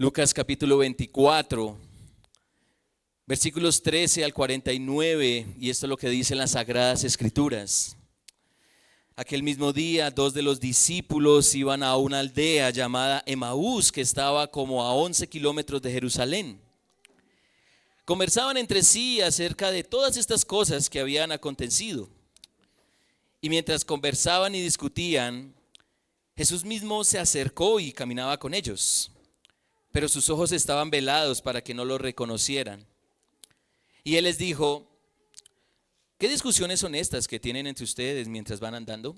Lucas capítulo 24, versículos 13 al 49, y esto es lo que dicen las Sagradas Escrituras. Aquel mismo día, dos de los discípulos iban a una aldea llamada Emaús, que estaba como a 11 kilómetros de Jerusalén. Conversaban entre sí acerca de todas estas cosas que habían acontecido. Y mientras conversaban y discutían, Jesús mismo se acercó y caminaba con ellos, pero sus ojos estaban velados para que no lo reconocieran. Y él les dijo: ¿qué discusiones son estas que tienen entre ustedes mientras van andando?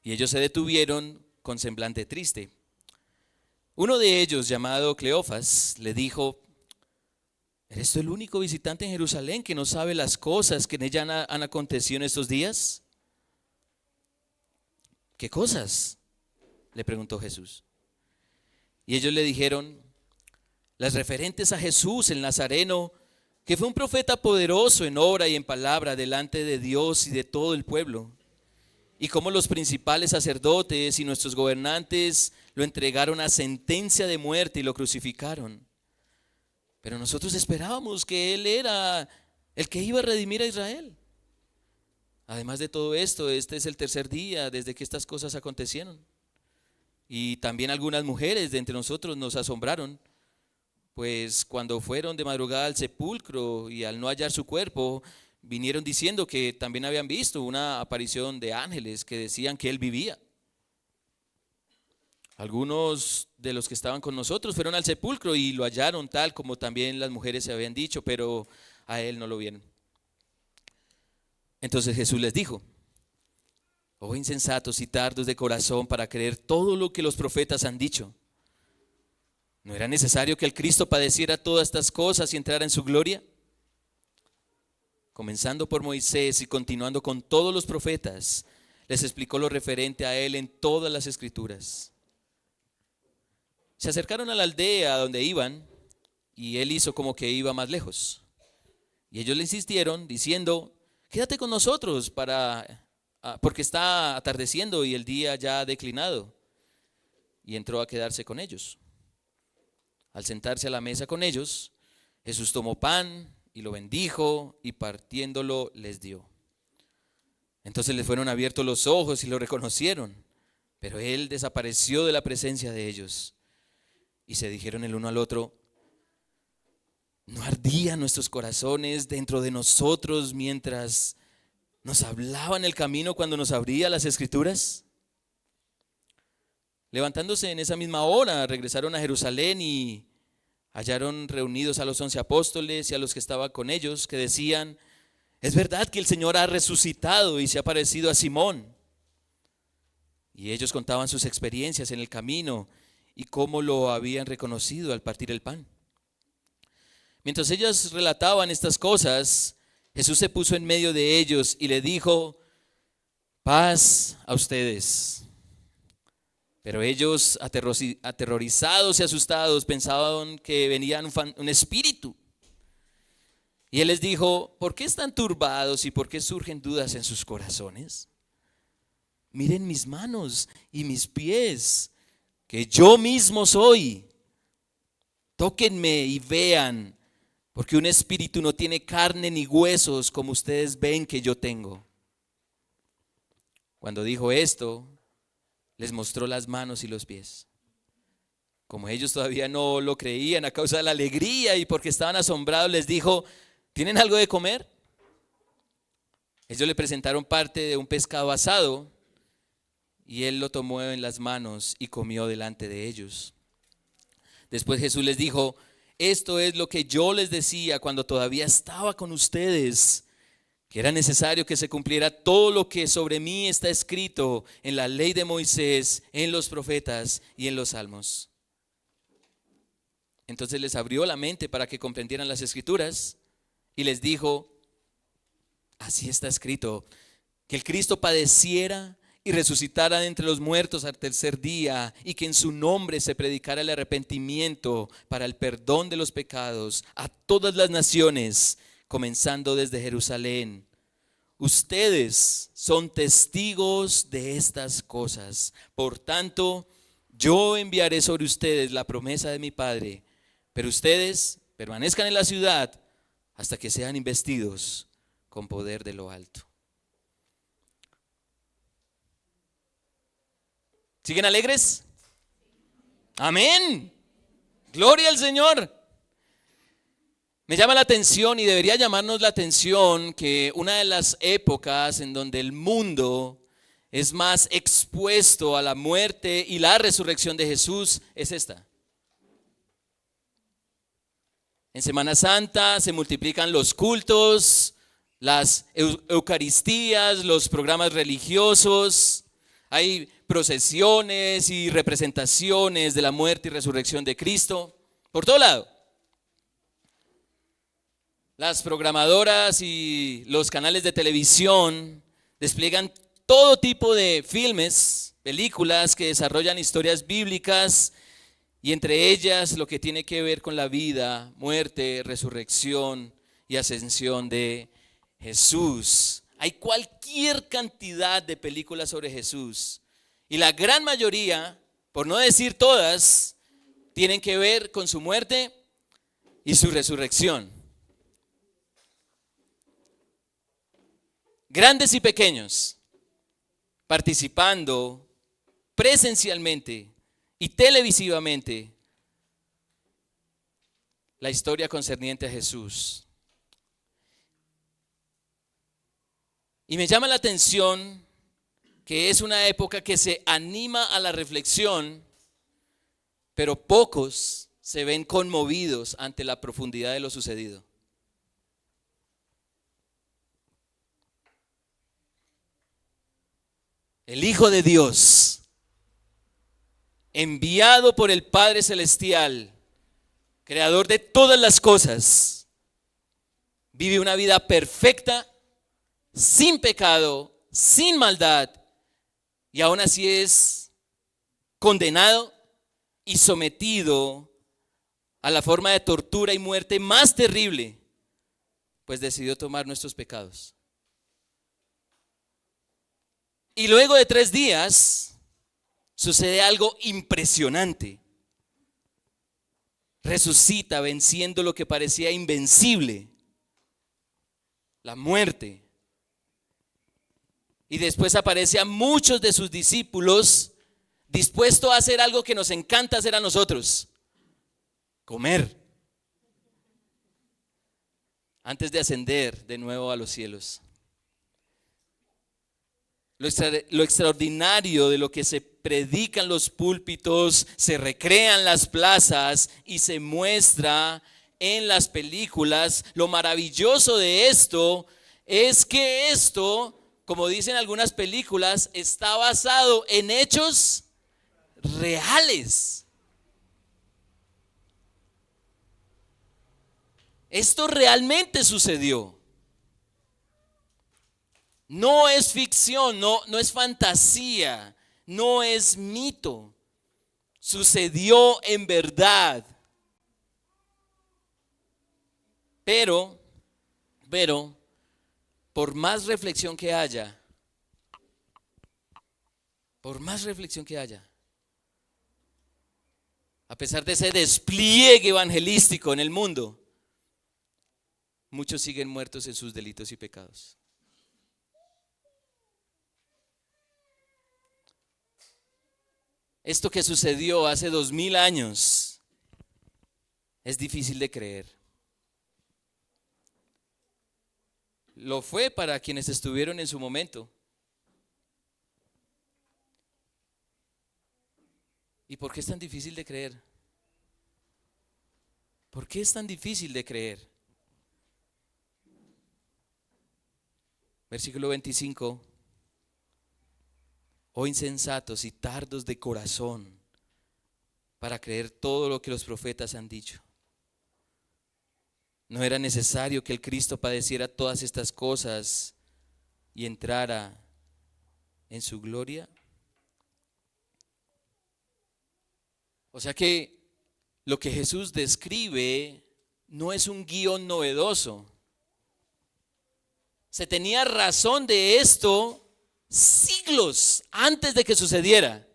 Y ellos se detuvieron con semblante triste. Uno de ellos, llamado Cleofas, le dijo: ¿eres tú el único visitante en Jerusalén que no sabe las cosas que en ella han acontecido en estos días? ¿Qué cosas?, le preguntó Jesús. Y ellos le dijeron: las referentes a Jesús el Nazareno, que fue un profeta poderoso en obra y en palabra delante de Dios y de todo el pueblo, y cómo los principales sacerdotes y nuestros gobernantes lo entregaron a sentencia de muerte y lo crucificaron. Pero nosotros esperábamos que Él era el que iba a redimir a Israel. Además de todo esto, este es el tercer día desde que estas cosas acontecieron. Y también algunas mujeres de entre nosotros nos asombraron, pues cuando fueron de madrugada al sepulcro y al no hallar su cuerpo, vinieron diciendo que también habían visto una aparición de ángeles que decían que Él vivía. Algunos de los que estaban con nosotros fueron al sepulcro y lo hallaron tal como también las mujeres se habían dicho, pero a Él no lo vieron. Entonces Jesús les dijo: oh insensatos y tardos de corazón para creer todo lo que los profetas han dicho. ¿No era necesario que el Cristo padeciera todas estas cosas y entrara en su gloria? Comenzando por Moisés y continuando con todos los profetas, les explicó lo referente a Él en todas las Escrituras. Se acercaron a la aldea donde iban y Él hizo como que iba más lejos. Y ellos le insistieron diciendo: quédate con nosotros porque está atardeciendo y el día ya ha declinado. Y entró a quedarse con ellos. Al sentarse a la mesa con ellos, Jesús tomó pan y lo bendijo y partiéndolo les dio. Entonces les fueron abiertos los ojos y lo reconocieron, pero Él desapareció de la presencia de ellos. Y se dijeron el uno al otro: ¿no ardían nuestros corazones dentro de nosotros mientras nos hablaba en el camino cuando nos abría las Escrituras? Levantándose en esa misma hora, regresaron a Jerusalén y hallaron reunidos a los 11 apóstoles y a los que estaban con ellos, que decían: es verdad que el Señor ha resucitado y se ha parecido a Simón. Y ellos contaban sus experiencias en el camino y cómo lo habían reconocido al partir el pan. Mientras ellos relataban estas cosas, Jesús se puso en medio de ellos y le dijo: paz a ustedes. Pero ellos, aterrorizados y asustados, pensaban que venía un espíritu. Y Él les dijo: ¿por qué están turbados y por qué surgen dudas en sus corazones? Miren mis manos y mis pies, que yo mismo soy. Tóquenme y vean, porque un espíritu no tiene carne ni huesos como ustedes ven que yo tengo. Cuando dijo esto, les mostró las manos y los pies. Como ellos todavía no lo creían a causa de la alegría y porque estaban asombrados, les dijo: ¿tienen algo de comer? Ellos le presentaron parte de un pescado asado y Él lo tomó en las manos y comió delante de ellos. Después Jesús les dijo: esto es lo que yo les decía cuando todavía estaba con ustedes, que era necesario que se cumpliera todo lo que sobre mí está escrito en la ley de Moisés, en los profetas y en los salmos. Entonces les abrió la mente para que comprendieran las Escrituras y les dijo: así está escrito, que el Cristo padeciera y resucitara de entre los muertos al tercer día, y que en su nombre se predicara el arrepentimiento para el perdón de los pecados a todas las naciones, comenzando desde Jerusalén. Ustedes son testigos de estas cosas. Por tanto, yo enviaré sobre ustedes la promesa de mi Padre, pero ustedes permanezcan en la ciudad hasta que sean investidos con poder de lo alto. ¿Siguen alegres? Amén. Gloria al Señor. Me llama la atención y debería llamarnos la atención que una de las épocas en donde el mundo es más expuesto a la muerte y la resurrección de Jesús es esta. En Semana Santa se multiplican los cultos, las eucaristías, los programas religiosos. Hay procesiones y representaciones de la muerte y resurrección de Cristo por todo lado. Las programadoras y los canales de televisión despliegan todo tipo de filmes, películas que desarrollan historias bíblicas y entre ellas lo que tiene que ver con la vida, muerte, resurrección y ascensión de Jesús. Hay cualquier cantidad de películas sobre Jesús y la gran mayoría, por no decir todas, tienen que ver con su muerte y su resurrección. Grandes y pequeños, participando presencialmente y televisivamente la historia concerniente a Jesús. Y me llama la atención que es una época que se anima a la reflexión, pero pocos se ven conmovidos ante la profundidad de lo sucedido. El Hijo de Dios, enviado por el Padre Celestial, creador de todas las cosas, vive una vida perfecta, sin pecado, sin maldad, y aún así es condenado y sometido a la forma de tortura y muerte más terrible, pues decidió tomar nuestros pecados. Y luego de 3 días sucede algo impresionante. Resucita venciendo lo que parecía invencible, la muerte. Y después aparece a muchos de sus discípulos dispuesto a hacer algo que nos encanta hacer a nosotros: comer, antes de ascender de nuevo a los cielos. Lo extraordinario de lo que se predica en los púlpitos, se recrea en las plazas y se muestra en las películas. Lo maravilloso de esto es que esto, como dicen algunas películas, está basado en hechos reales. Esto realmente sucedió. No es ficción, no es fantasía, no es mito. Sucedió en verdad. Pero, por más reflexión que haya, a pesar de ese despliegue evangelístico en el mundo, muchos siguen muertos en sus delitos y pecados. Esto que sucedió hace 2000 años es difícil de creer. Lo fue para quienes estuvieron en su momento. ¿Y por qué es tan difícil de creer? ¿Por qué es tan difícil de creer? Versículo 25. Oh insensatos y tardos de corazón para creer todo lo que los profetas han dicho. ¿No era necesario que el Cristo padeciera todas estas cosas y entrara en su gloria? O sea que lo que Jesús describe no es un guión novedoso. Se tenía razón de esto siglos antes de que sucediera.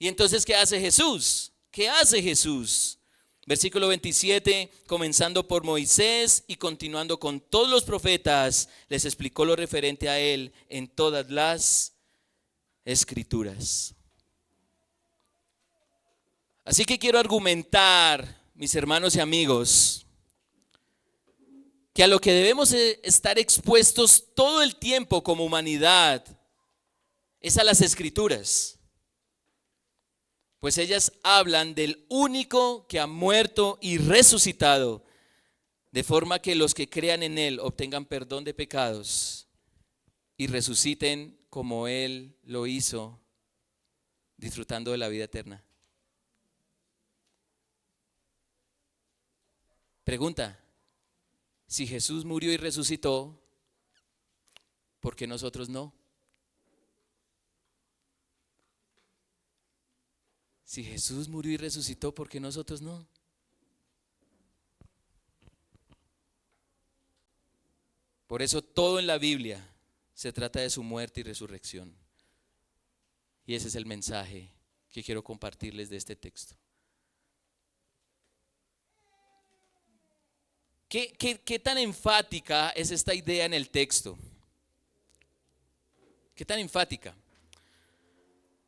Y entonces, ¿qué hace Jesús? ¿Qué hace Jesús? Versículo 27, comenzando por Moisés y continuando con todos los profetas, les explicó lo referente a él en todas las escrituras. Así que quiero argumentar, mis hermanos y amigos, que a lo que debemos estar expuestos todo el tiempo como humanidad es a las escrituras, pues ellas hablan del único que ha muerto y resucitado, de forma que los que crean en él obtengan perdón de pecados y resuciten como él lo hizo, disfrutando de la vida eterna. Pregunta: si Jesús murió y resucitó, ¿por qué nosotros no? Si Jesús murió y resucitó, ¿por qué nosotros no? Por eso todo en la Biblia se trata de su muerte y resurrección. Y ese es el mensaje que quiero compartirles de este texto. ¿Qué tan enfática es esta idea en el texto? ¿Qué tan enfática?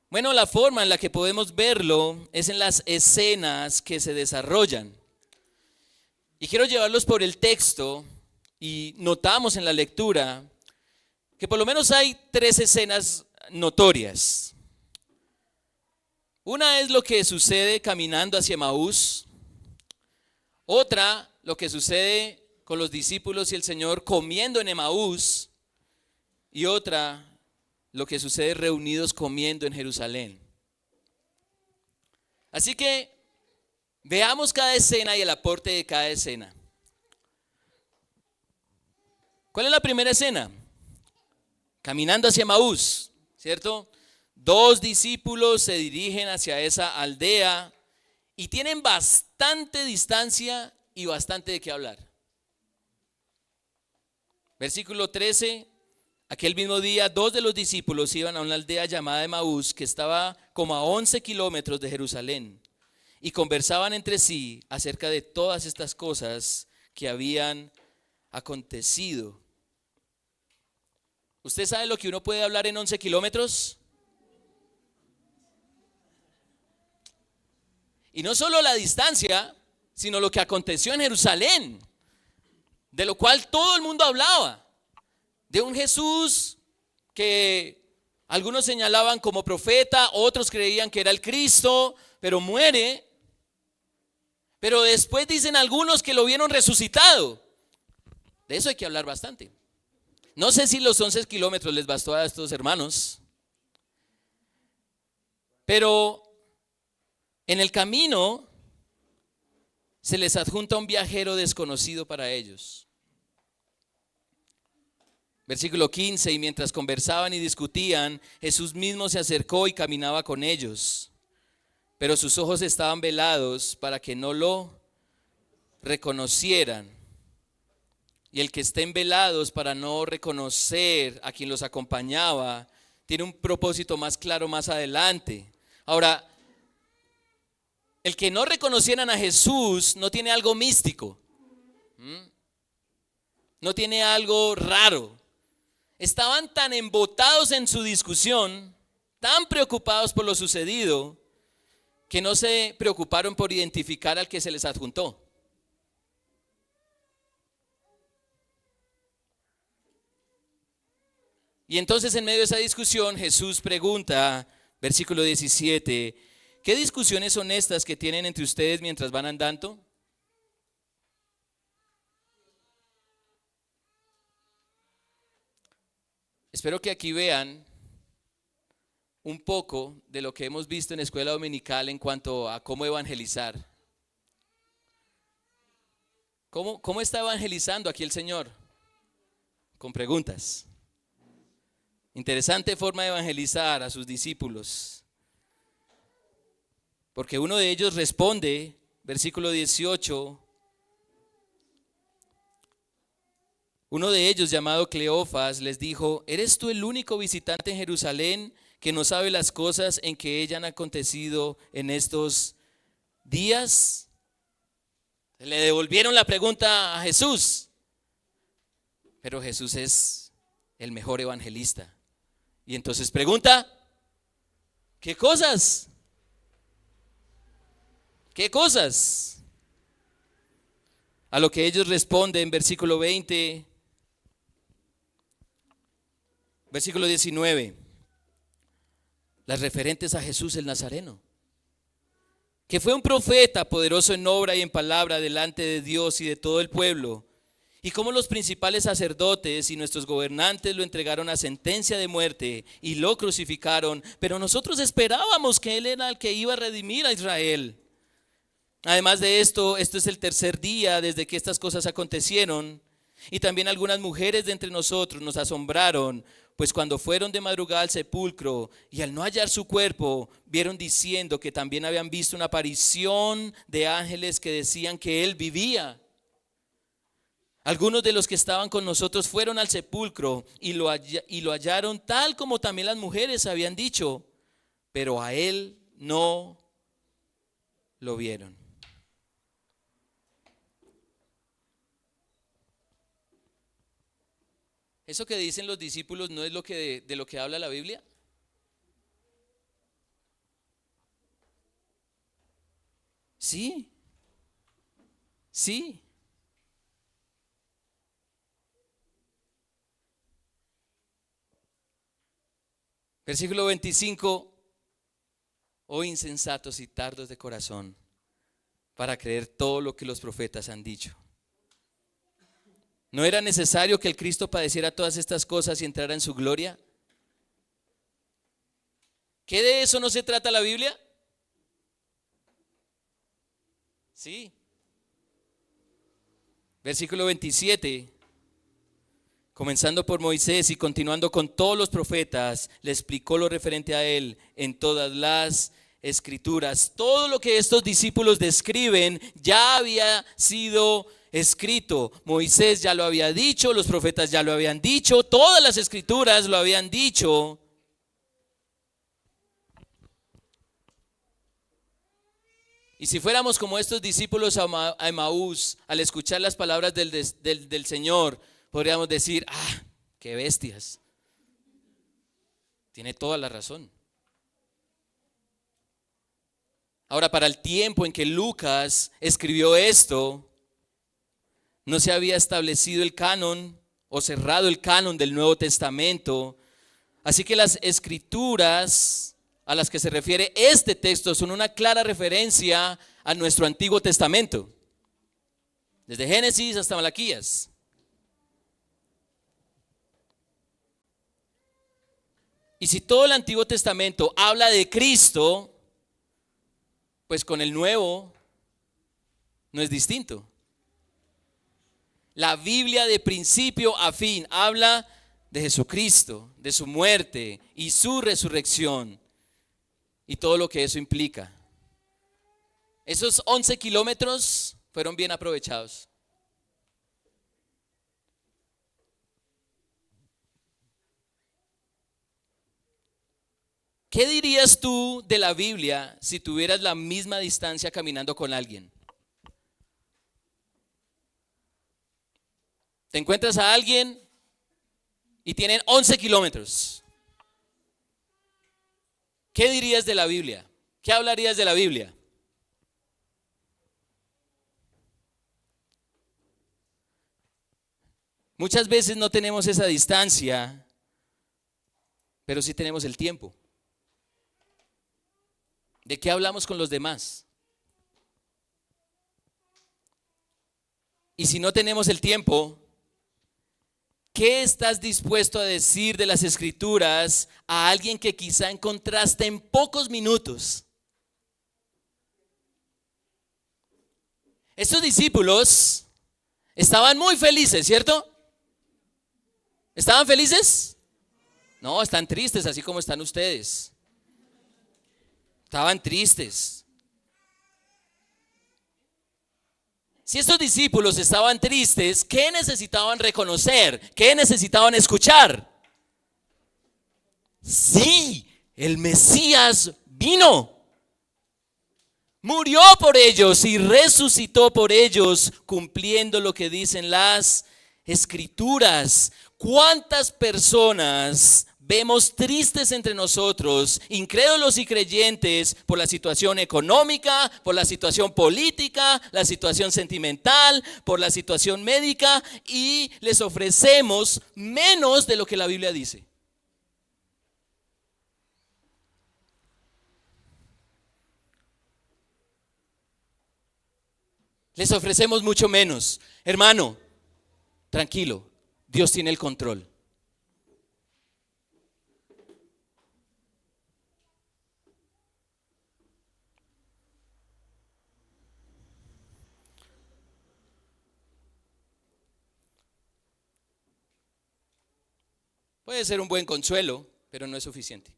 Bueno, la forma en la que podemos verlo es en las escenas que se desarrollan. Y quiero llevarlos por el texto, y notamos en la lectura que por lo menos hay 3 escenas notorias. Una es lo que sucede caminando hacia Emaús. Otra, lo que sucede con los discípulos y el Señor comiendo en Emaús. Y otra, lo que sucede reunidos comiendo en Jerusalén. Así que veamos cada escena y el aporte de cada escena. ¿Cuál es la primera escena? Caminando hacia Emaús, ¿cierto? 2 discípulos se dirigen hacia esa aldea y tienen bastante distancia y bastante de qué hablar. Versículo 13. Aquel mismo día 2 de los discípulos iban a una aldea llamada Emaús, que estaba como a 11 kilómetros de Jerusalén, y conversaban entre sí acerca de todas estas cosas que habían acontecido. ¿Usted sabe lo que uno puede hablar en 11 kilómetros? Y no solo la distancia, sino lo que aconteció en Jerusalén, de lo cual todo el mundo hablaba. De un Jesús que algunos señalaban como profeta, otros creían que era el Cristo, pero muere. Pero después dicen algunos que lo vieron resucitado. De eso hay que hablar bastante. No sé si los 11 kilómetros les bastó a estos hermanos, pero en el camino se les adjunta un viajero desconocido para ellos. Versículo 15, y mientras conversaban y discutían, Jesús mismo se acercó y caminaba con ellos, pero sus ojos estaban velados para que no lo reconocieran. Y el que estén velados para no reconocer a quien los acompañaba, tiene un propósito más claro más adelante. Ahora, el que no reconocieran a Jesús no tiene algo místico, no tiene algo raro. Estaban tan embotados en su discusión, tan preocupados por lo sucedido, que no se preocuparon por identificar al que se les adjuntó. Y entonces, en medio de esa discusión, Jesús pregunta, versículo 17, ¿qué discusiones son estas que tienen entre ustedes mientras van andando? Espero que aquí vean un poco de lo que hemos visto en escuela dominical en cuanto a cómo evangelizar. ¿Cómo está evangelizando aquí el Señor? Con preguntas. Interesante forma de evangelizar a sus discípulos. Porque uno de ellos responde, versículo 18, uno de ellos, llamado Cleofas, les dijo: ¿eres tú el único visitante en Jerusalén que no sabe las cosas en que ella han acontecido en estos días? Le devolvieron la pregunta a Jesús, pero Jesús es el mejor evangelista. Y entonces pregunta, ¿qué cosas? ¿Qué cosas? A lo que ellos responden, versículo 20, versículo 19, las referentes a Jesús el Nazareno, que fue un profeta poderoso en obra y en palabra delante de Dios y de todo el pueblo, y cómo los principales sacerdotes y nuestros gobernantes lo entregaron a sentencia de muerte y lo crucificaron, pero nosotros esperábamos que Él era el que iba a redimir a Israel. Además de esto, esto es el tercer día desde que estas cosas acontecieron, y también algunas mujeres de entre nosotros nos asombraron, pues cuando fueron de madrugada al sepulcro y al no hallar su cuerpo, vieron diciendo que también habían visto una aparición de ángeles que decían que Él vivía. Algunos de los que estaban con nosotros fueron al sepulcro y lo hallaron tal como también las mujeres habían dicho, pero a Él no lo vieron. ¿Eso que dicen los discípulos no es lo que de lo que habla la Biblia? Sí, sí. Versículo 25, oh insensatos y tardos de corazón, para creer todo lo que los profetas han dicho. ¿No era necesario que el Cristo padeciera todas estas cosas y entrara en su gloria? ¿Qué de eso no se trata la Biblia? Sí. Versículo 27, comenzando por Moisés y continuando con todos los profetas, le explicó lo referente a él en todas las escrituras. Todo lo que estos discípulos describen ya había sido escrito. Moisés ya lo había dicho, los profetas ya lo habían dicho, todas las escrituras lo habían dicho. Y si fuéramos como estos discípulos a Emaús, al escuchar las palabras del Señor, podríamos decir, qué bestias. Tiene toda la razón. Ahora, para el tiempo en que Lucas escribió esto, no se había establecido el canon o cerrado el canon del Nuevo Testamento. Así que las escrituras a las que se refiere este texto son una clara referencia a nuestro Antiguo Testamento, desde Génesis hasta Malaquías. Y si todo el Antiguo Testamento habla de Cristo, pues con el Nuevo no es distinto. La Biblia de principio a fin habla de Jesucristo, de su muerte y su resurrección y todo lo que eso implica. Esos 11 kilómetros fueron bien aprovechados. ¿Qué dirías tú de la Biblia si tuvieras la misma distancia caminando con alguien? Te encuentras a alguien y tienen 11 kilómetros. ¿Qué dirías de la Biblia? ¿Qué hablarías de la Biblia? Muchas veces no tenemos esa distancia, pero sí tenemos el tiempo. ¿De qué hablamos con los demás? Y si no tenemos el tiempo, ¿qué estás dispuesto a decir de las Escrituras a alguien que quizá encontraste en pocos minutos? Estos discípulos estaban muy felices, ¿cierto? ¿Estaban felices? No, están tristes, así como están ustedes. Estaban tristes. Si estos discípulos estaban tristes, ¿qué necesitaban reconocer? ¿Qué necesitaban escuchar? Sí, El Mesías vino, murió por ellos y resucitó por ellos, cumpliendo lo que dicen las Escrituras. ¿Cuántas personas vemos tristes entre nosotros, incrédulos y creyentes, por la situación económica, por la situación política, la situación sentimental, por la situación médica, y les ofrecemos menos de lo que la Biblia dice? Les ofrecemos mucho menos. Hermano, tranquilo, Dios tiene el control. Puede ser un buen consuelo, pero no es suficiente.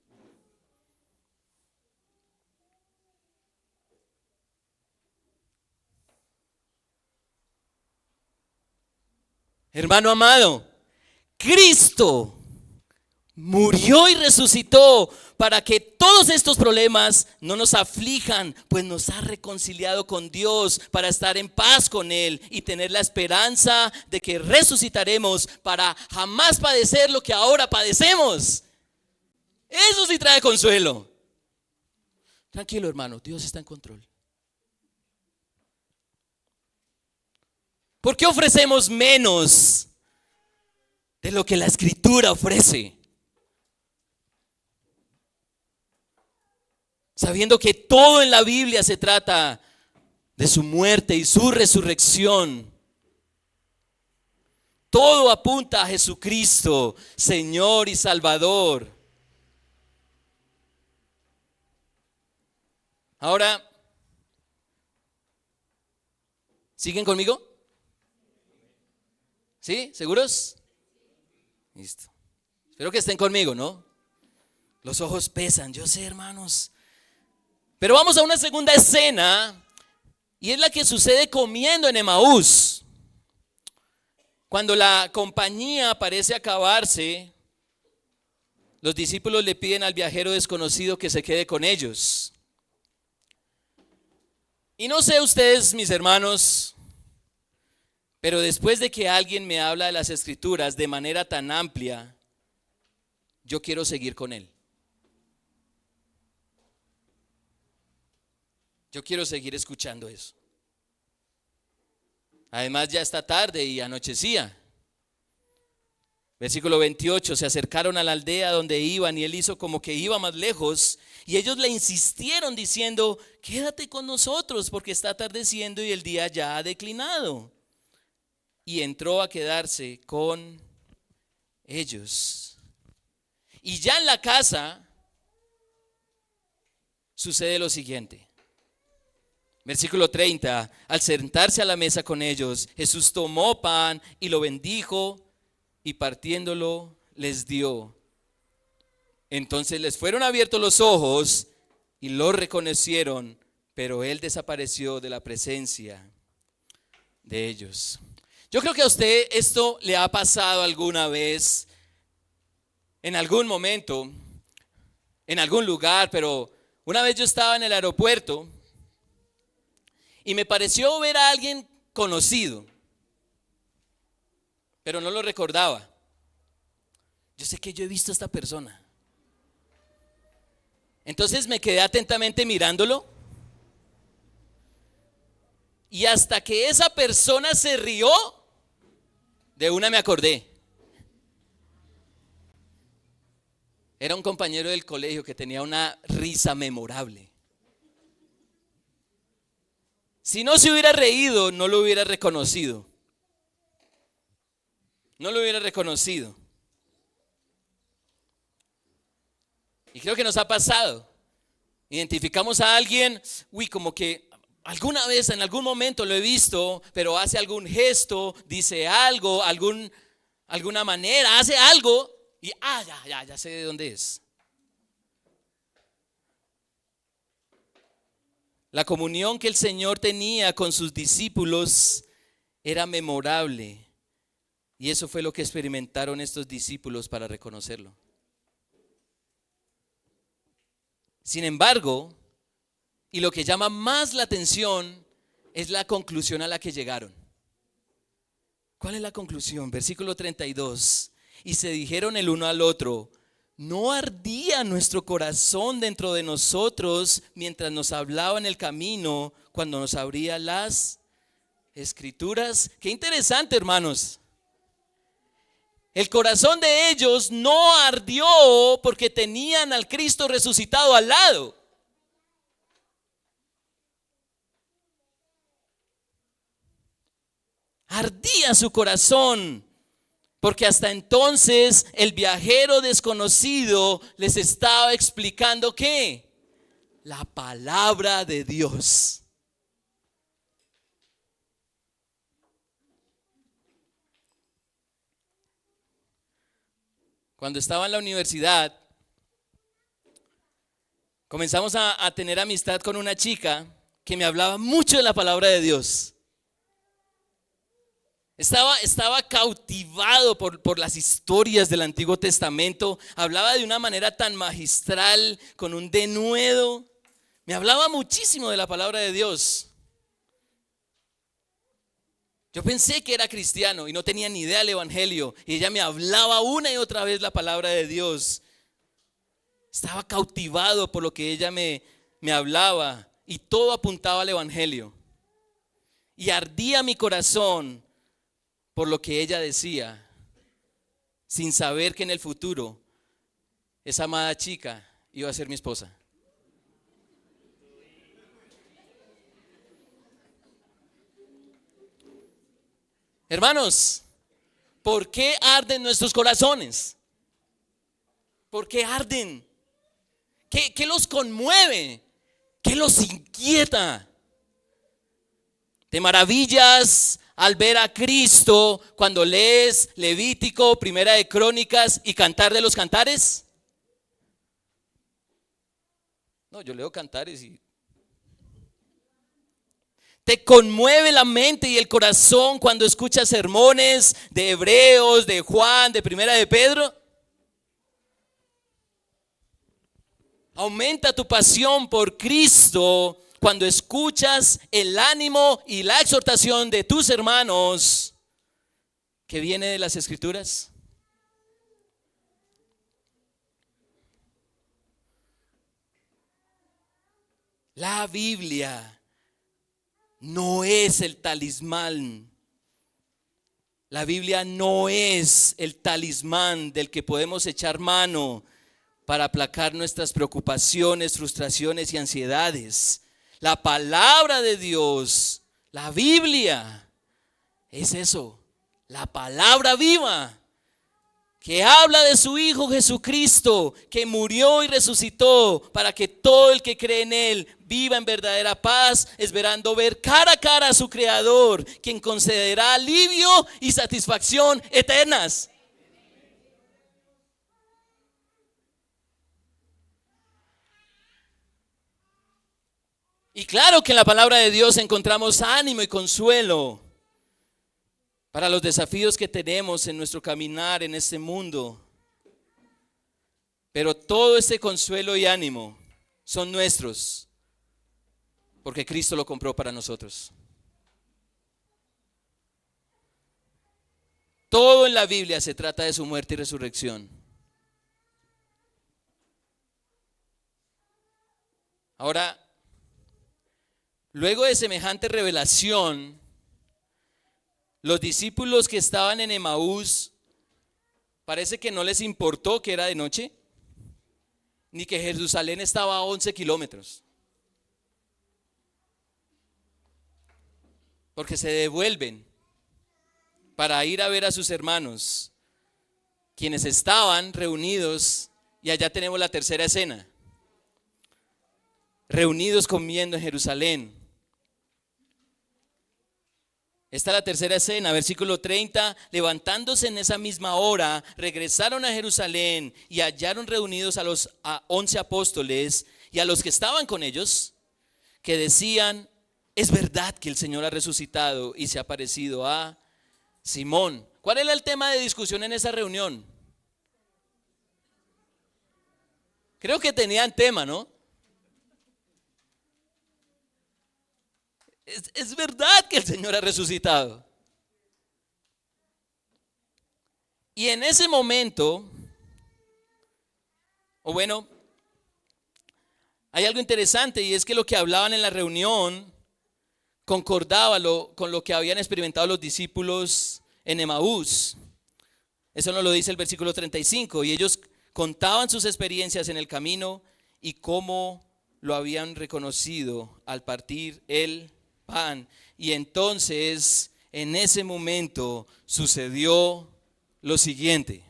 Hermano amado, Cristo murió y resucitó para que todos estos problemas no nos aflijan, pues nos ha reconciliado con Dios para estar en paz con Él y tener la esperanza de que resucitaremos para jamás padecer lo que ahora padecemos. Eso sí trae consuelo. Tranquilo, hermano, Dios está en control. ¿Por qué ofrecemos menos de lo que la Escritura ofrece? Sabiendo que todo en la Biblia se trata de su muerte y su resurrección. Todo apunta a Jesucristo, Señor y Salvador. Ahora, ¿siguen conmigo? ¿Sí? ¿Seguros? Listo. Espero que estén conmigo, ¿no? Los ojos pesan, yo sé, hermanos. Pero vamos a una segunda escena, y es la que sucede comiendo en Emaús. Cuando la compañía parece acabarse, los discípulos le piden al viajero desconocido que se quede con ellos. Y no sé ustedes, mis hermanos, pero después de que alguien me habla de las Escrituras de manera tan amplia, yo quiero seguir con él. Yo quiero seguir escuchando eso. Además ya está tarde y anochecía. Versículo 28, se acercaron a la aldea donde iban y él hizo como que iba más lejos y ellos le insistieron diciendo: quédate con nosotros porque está atardeciendo y el día ya ha declinado. Y entró a quedarse con ellos. Y ya en la casa sucede lo siguiente. Versículo 30, al sentarse a la mesa con ellos, Jesús tomó pan y lo bendijo y partiéndolo les dio. Entonces les fueron abiertos los ojos y lo reconocieron, pero él desapareció de la presencia de ellos. Yo creo que a usted esto le ha pasado alguna vez, en algún momento, en algún lugar, pero una vez yo estaba en el aeropuerto y me pareció ver a alguien conocido, pero no lo recordaba. Yo sé que yo he visto a esta persona. Entonces me quedé atentamente mirándolo. Y hasta que esa persona se rió, de una me acordé. Era un compañero del colegio que tenía una risa memorable. Si no se hubiera reído, no lo hubiera reconocido. No lo hubiera reconocido. Y creo que nos ha pasado. Identificamos a alguien, como que alguna vez, en algún momento lo he visto, pero hace algún gesto, dice algo, alguna manera, hace algo y ya sé de dónde es. La comunión que el Señor tenía con sus discípulos era memorable. Y eso fue lo que experimentaron estos discípulos para reconocerlo. Sin embargo, y lo que llama más la atención es la conclusión a la que llegaron. ¿Cuál es la conclusión? Versículo 32. Y se dijeron el uno al otro: ¿no ardía nuestro corazón dentro de nosotros mientras nos hablaba en el camino, cuando nos abría las Escrituras? Qué interesante, hermanos. El corazón de ellos no ardió porque tenían al Cristo resucitado al lado. Ardía su corazón porque hasta entonces el viajero desconocido les estaba explicando ¿qué? La palabra de Dios. Cuando estaba en la universidad, comenzamos a tener amistad con una chica que me hablaba mucho de la palabra de Dios. Estaba cautivado por las historias del Antiguo Testamento. Hablaba de una manera tan magistral, con un denuedo. Me hablaba muchísimo de la palabra de Dios. Yo pensé que era cristiano y no tenía ni idea del evangelio. Y ella me hablaba una y otra vez la palabra de Dios. Estaba cautivado por lo que ella me hablaba. Y todo apuntaba al evangelio. Y ardía mi corazón por lo que ella decía, sin saber que en el futuro esa amada chica iba a ser mi esposa. Hermanos, ¿por qué arden nuestros corazones? ¿Por qué arden? ¿Qué los conmueve? ¿Qué los inquieta? ¿Te maravillas al ver a Cristo cuando lees Levítico, Primera de Crónicas y Cantar de los Cantares? No, yo leo Cantares y... ¿Te conmueve la mente y el corazón cuando escuchas sermones de Hebreos, de Juan, de Primera de Pedro? Aumenta tu pasión por Cristo cuando escuchas el ánimo y la exhortación de tus hermanos que viene de las Escrituras. La Biblia no es el talismán. La Biblia no es el talismán del que podemos echar mano para aplacar nuestras preocupaciones, frustraciones y ansiedades. La palabra de Dios, la Biblia, es eso, la palabra viva, que habla de su Hijo Jesucristo, que murió y resucitó para que todo el que cree en Él viva en verdadera paz, esperando ver cara a cara a su Creador, quien concederá alivio y satisfacción eternas. Y claro que en la palabra de Dios encontramos ánimo y consuelo para los desafíos que tenemos en nuestro caminar en este mundo. Pero todo ese consuelo y ánimo son nuestros, porque Cristo lo compró para nosotros. Todo en la Biblia se trata de su muerte y resurrección. Ahora, luego de semejante revelación, los discípulos que estaban en Emaús, parece que no les importó que era de noche, ni que Jerusalén estaba a 11 kilómetros. Porque se devuelven para ir a ver a sus hermanos, quienes estaban reunidos, y allá tenemos la tercera escena, reunidos comiendo en Jerusalén. Esta es la tercera escena, versículo 30. Levantándose en esa misma hora, regresaron a Jerusalén y hallaron reunidos a 11 apóstoles y a los que estaban con ellos, que decían: es verdad que el Señor ha resucitado y se ha aparecido a Simón. ¿Cuál era el tema de discusión en esa reunión? Creo que tenían tema, ¿no? Es verdad que el Señor ha resucitado. Y en ese momento, o bueno, hay algo interesante y es que lo que hablaban en la reunión concordaba con lo que habían experimentado los discípulos en Emaús. Eso nos lo dice el versículo 35. Y ellos contaban sus experiencias en el camino y cómo lo habían reconocido al partir el pan. Y entonces, en ese momento, sucedió lo siguiente.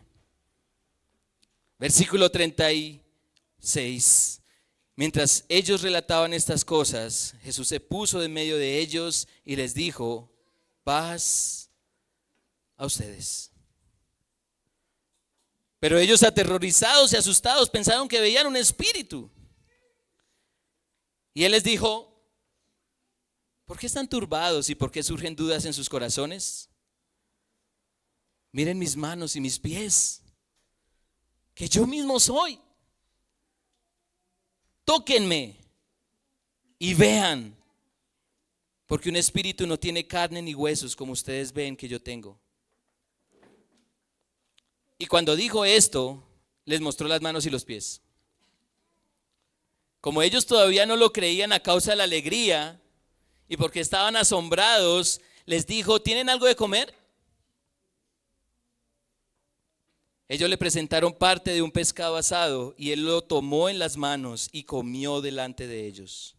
Versículo 36. Mientras ellos relataban estas cosas, Jesús se puso en medio de ellos y les dijo: paz a ustedes. Pero ellos, aterrorizados y asustados, pensaron que veían un espíritu. Y él les dijo: ¿por qué están turbados y por qué surgen dudas en sus corazones? Miren mis manos y mis pies, que yo mismo soy. Tóquenme y vean, porque un espíritu no tiene carne ni huesos como ustedes ven que yo tengo. Y cuando dijo esto, les mostró las manos y los pies. Como ellos todavía no lo creían a causa de la alegría y porque estaban asombrados, les dijo: ¿tienen algo de comer? Ellos le presentaron parte de un pescado asado y él lo tomó en las manos y comió delante de ellos.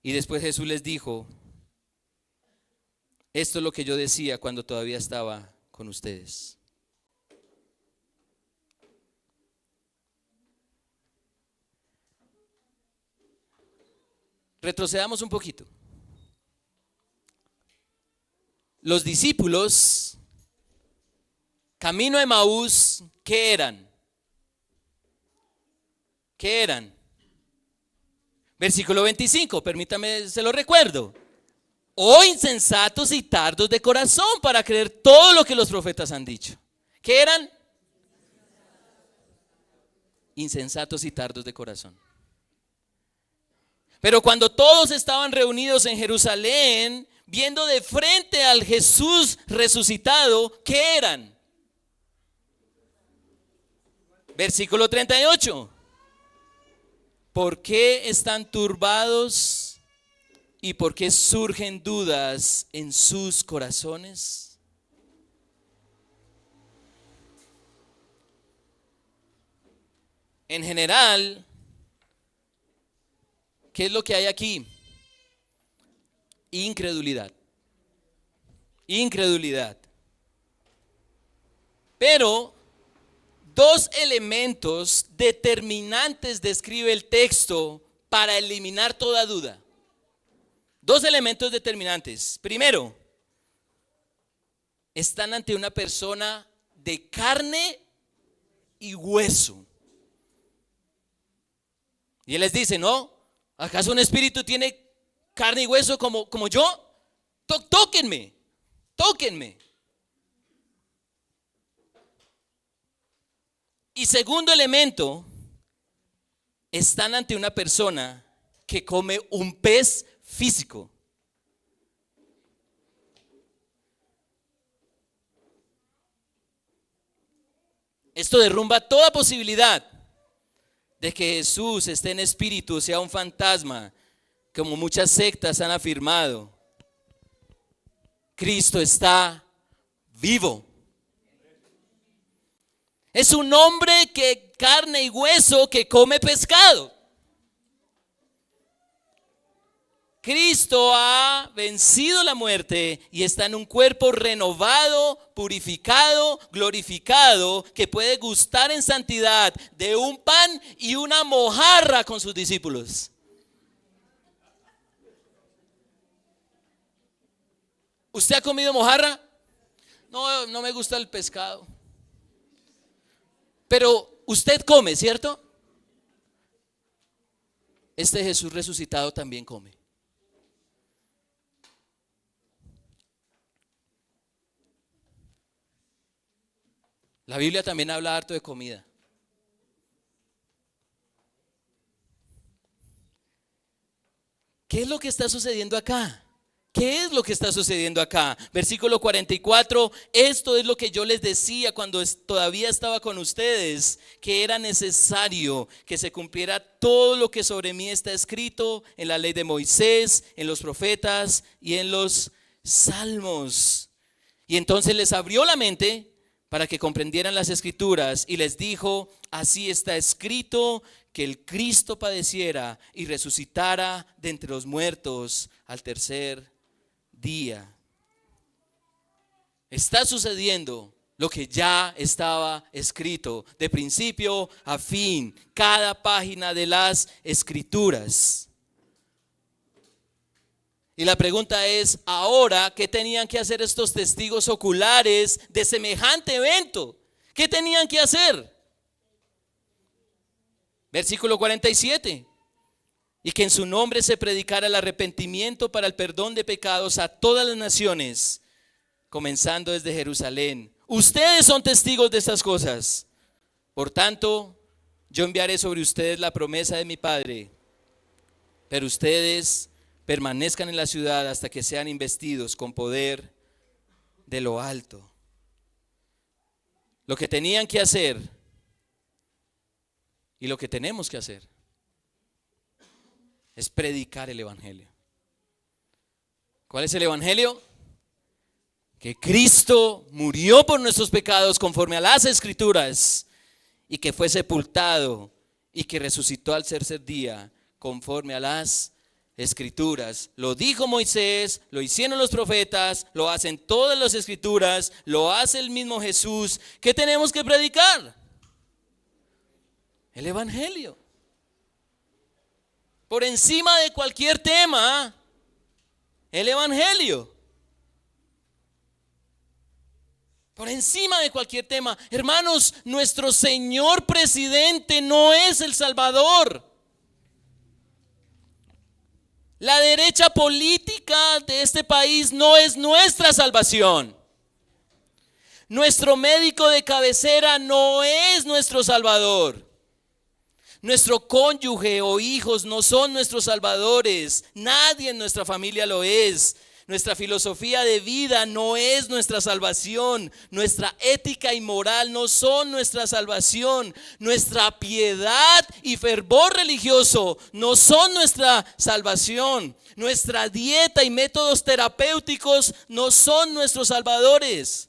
Y después Jesús les dijo: esto es lo que yo decía cuando todavía estaba con ustedes. Retrocedamos un poquito. Los discípulos, camino a Emaús, ¿qué eran? ¿Qué eran? Versículo 25, permítame, se lo recuerdo. Oh insensatos y tardos de corazón para creer todo lo que los profetas han dicho. ¿Qué eran? Insensatos y tardos de corazón. Pero cuando todos estaban reunidos en Jerusalén, viendo de frente al Jesús resucitado, ¿qué eran? Versículo 38. ¿Por qué están turbados y por qué surgen dudas en sus corazones? En general, ¿qué es lo que hay aquí? Incredulidad. Incredulidad. Pero dos elementos determinantes describe el texto para eliminar toda duda. Dos elementos determinantes. Primero, están ante una persona de carne y hueso. Y él les dice: ¿no? ¿Acaso un espíritu tiene carne y hueso como yo? Tóquenme, tóquenme. Y segundo elemento, están ante una persona que come un pez físico. Esto derrumba toda posibilidad de que Jesús esté en espíritu, sea un fantasma, como muchas sectas han afirmado. Cristo está vivo. Es un hombre que carne y hueso que come pescado. Cristo ha vencido la muerte y está en un cuerpo renovado, purificado, glorificado, que puede gustar en santidad de un pan y una mojarra con sus discípulos. ¿Usted ha comido mojarra? No, no me gusta el pescado. Pero usted come, ¿cierto? Este Jesús resucitado también come. La Biblia también habla harto de comida. ¿Qué es lo que está sucediendo acá? ¿Qué es lo que está sucediendo acá? Versículo 44, esto es lo que yo les decía cuando todavía estaba con ustedes, que era necesario que se cumpliera todo lo que sobre mí está escrito en la ley de Moisés, en los profetas y en los salmos. Y entonces les abrió la mente para que comprendieran las escrituras y les dijo, así está escrito, que el Cristo padeciera y resucitara de entre los muertos al tercer día. Está sucediendo lo que ya estaba escrito de principio a fin, cada página de las escrituras. Y la pregunta es, ahora, ¿qué tenían que hacer estos testigos oculares de semejante evento? ¿Qué tenían que hacer? Versículo 47. Y que en su nombre se predicara el arrepentimiento para el perdón de pecados a todas las naciones, comenzando desde Jerusalén. Ustedes son testigos de estas cosas. Por tanto, yo enviaré sobre ustedes la promesa de mi Padre, pero ustedes permanezcan en la ciudad hasta que sean investidos con poder de lo alto. Lo que tenían que hacer y lo que tenemos que hacer es predicar el evangelio. ¿Cuál es el evangelio? Que Cristo murió por nuestros pecados conforme a las escrituras y que fue sepultado y que resucitó al tercer día conforme a las escrituras. Lo dijo Moisés, lo hicieron los profetas, lo hacen todas las escrituras, lo hace el mismo Jesús. ¿Qué tenemos que predicar? El evangelio. Por encima de cualquier tema, el evangelio. Por encima de cualquier tema. Hermanos, nuestro señor presidente no es el Salvador. La derecha política de este país no es nuestra salvación. Nuestro médico de cabecera no es nuestro Salvador. Nuestro cónyuge o hijos no son nuestros salvadores. Nadie en nuestra familia lo es. Nuestra filosofía de vida no es nuestra salvación. Nuestra ética y moral no son nuestra salvación. Nuestra piedad y fervor religioso no son nuestra salvación. Nuestra dieta y métodos terapéuticos no son nuestros salvadores.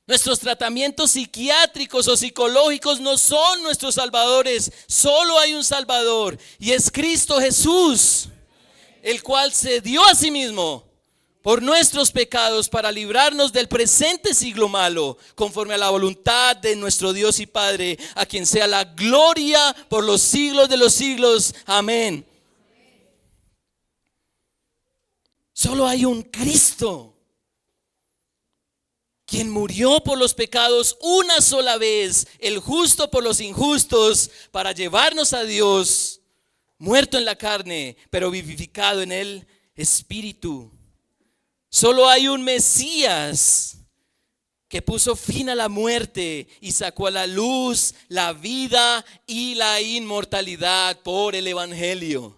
Nuestros tratamientos psiquiátricos o psicológicos no son nuestros salvadores. Solo hay un Salvador y es Cristo Jesús, el cual se dio a sí mismo por nuestros pecados para librarnos del presente siglo malo, conforme a la voluntad de nuestro Dios y Padre, a quien sea la gloria por los siglos de los siglos. Amén. Solo hay un Cristo, quien murió por los pecados una sola vez, el justo por los injustos, para llevarnos a Dios, muerto en la carne, pero vivificado en el Espíritu. Solo hay un Mesías que puso fin a la muerte y sacó a la luz la vida y la inmortalidad por el Evangelio.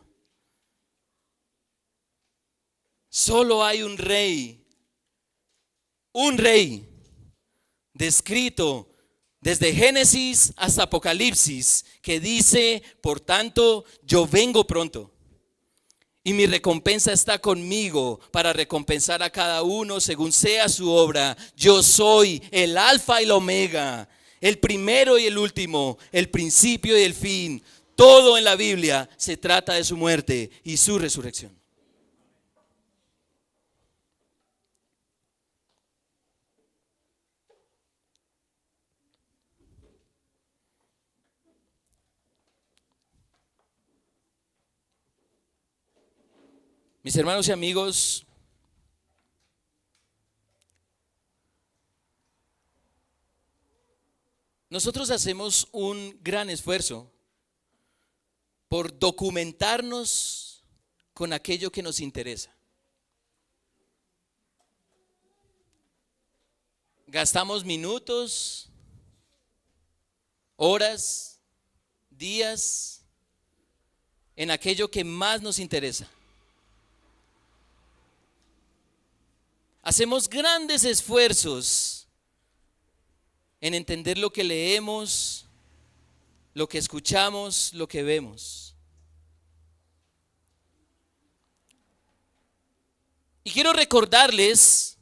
Solo hay un rey descrito desde Génesis hasta Apocalipsis, que dice, por tanto, yo vengo pronto y mi recompensa está conmigo para recompensar a cada uno según sea su obra. Yo soy el Alfa y el Omega, el primero y el último, el principio y el fin. Todo en la Biblia se trata de su muerte y su resurrección. Mis hermanos y amigos, nosotros hacemos un gran esfuerzo por documentarnos con aquello que nos interesa. Gastamos minutos, horas, días en aquello que más nos interesa. Hacemos grandes esfuerzos en entender lo que leemos, lo que escuchamos, lo que vemos. Y quiero recordarles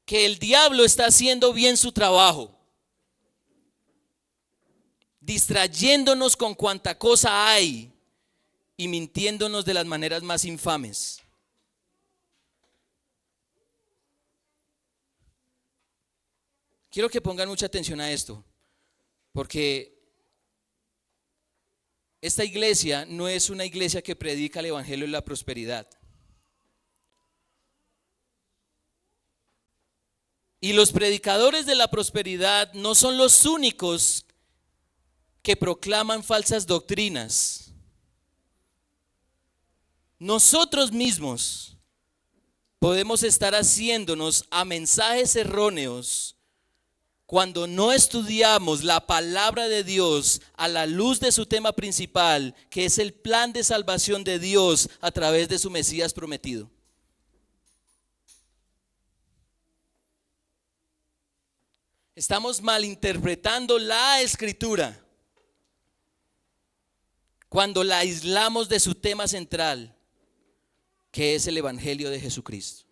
que el diablo está haciendo bien su trabajo, distrayéndonos con cuanta cosa hay y mintiéndonos de las maneras más infames. Quiero que pongan mucha atención a esto, porque esta iglesia no es una iglesia que predica el evangelio de la prosperidad. Y los predicadores de la prosperidad no son los únicos que proclaman falsas doctrinas. Nosotros mismos podemos estar haciéndonos a mensajes erróneos cuando no estudiamos la palabra de Dios a la luz de su tema principal, que es el plan de salvación de Dios a través de su Mesías prometido. Estamos malinterpretando la Escritura cuando la aislamos de su tema central, que es el Evangelio de Jesucristo.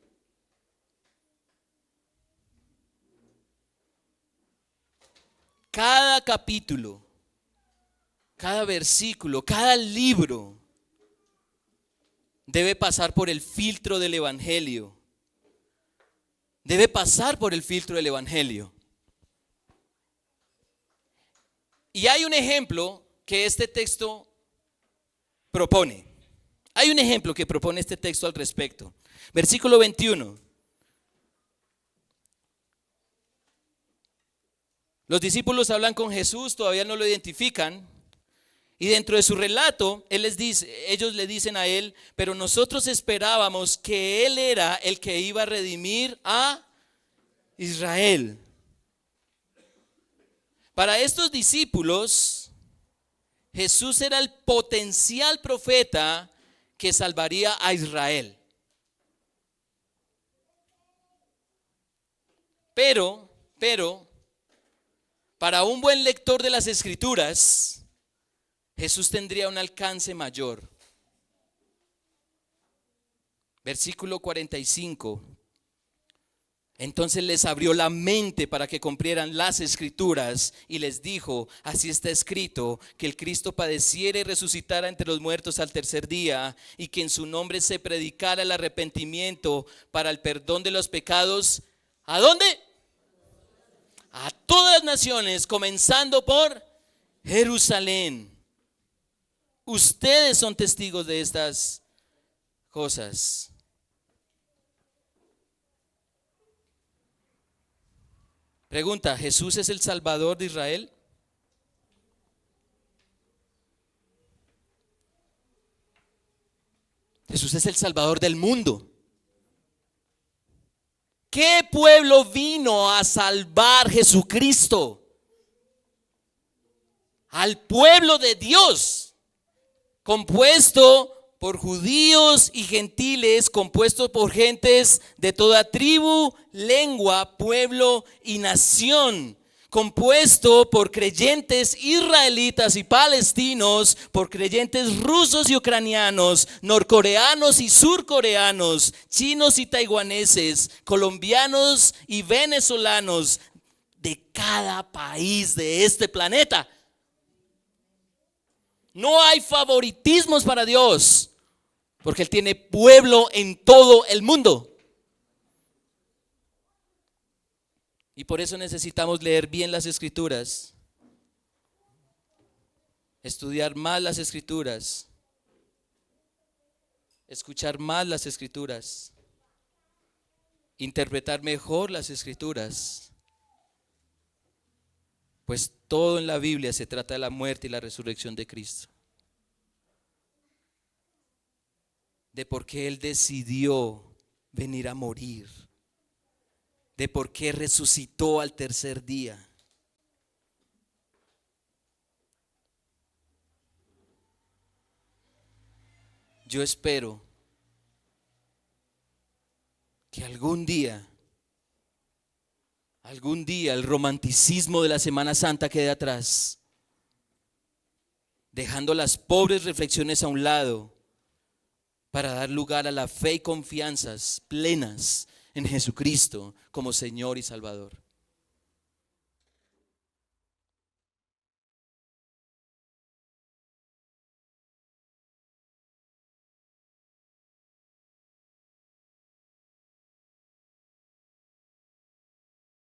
Cada capítulo, cada versículo, cada libro debe pasar por el filtro del Evangelio. Debe pasar por el filtro del Evangelio. Y hay un ejemplo que este texto propone. Hay un ejemplo que propone este texto al respecto. Versículo 21. Los discípulos hablan con Jesús, todavía no lo identifican. Y dentro de su relato, ellos le dicen a él, pero nosotros esperábamos que él era el que iba a redimir a Israel. Para estos discípulos, Jesús era el potencial profeta que salvaría a Israel. Pero, para un buen lector de las Escrituras, Jesús tendría un alcance mayor. Versículo 45. Entonces les abrió la mente para que comprendieran las Escrituras y les dijo: así está escrito, que el Cristo padeciera y resucitara entre los muertos al tercer día, y que en su nombre se predicara el arrepentimiento para el perdón de los pecados. ¿A dónde? A todas las naciones, comenzando por Jerusalén. Ustedes son testigos de estas cosas. Pregunta: ¿Jesús es el Salvador de Israel? Jesús es el Salvador del mundo. ¿Qué pueblo vino a salvar Jesucristo? Al pueblo de Dios, compuesto por judíos y gentiles, compuesto por gentes de toda tribu, lengua, pueblo y nación, compuesto por creyentes israelitas y palestinos, por creyentes rusos y ucranianos, norcoreanos y surcoreanos, chinos y taiwaneses, colombianos y venezolanos, de cada país de este planeta. No hay favoritismos para Dios, porque Él tiene pueblo en todo el mundo. Y por eso necesitamos leer bien las Escrituras, estudiar más las Escrituras, escuchar más las Escrituras, interpretar mejor las Escrituras. Pues todo en la Biblia se trata de la muerte y la resurrección de Cristo. De por qué Él decidió venir a morir. De por qué resucitó al tercer día. Yo espero que algún día el romanticismo de la Semana Santa quede atrás, dejando las pobres reflexiones a un lado para dar lugar a la fe y confianzas plenas en Jesucristo como Señor y Salvador.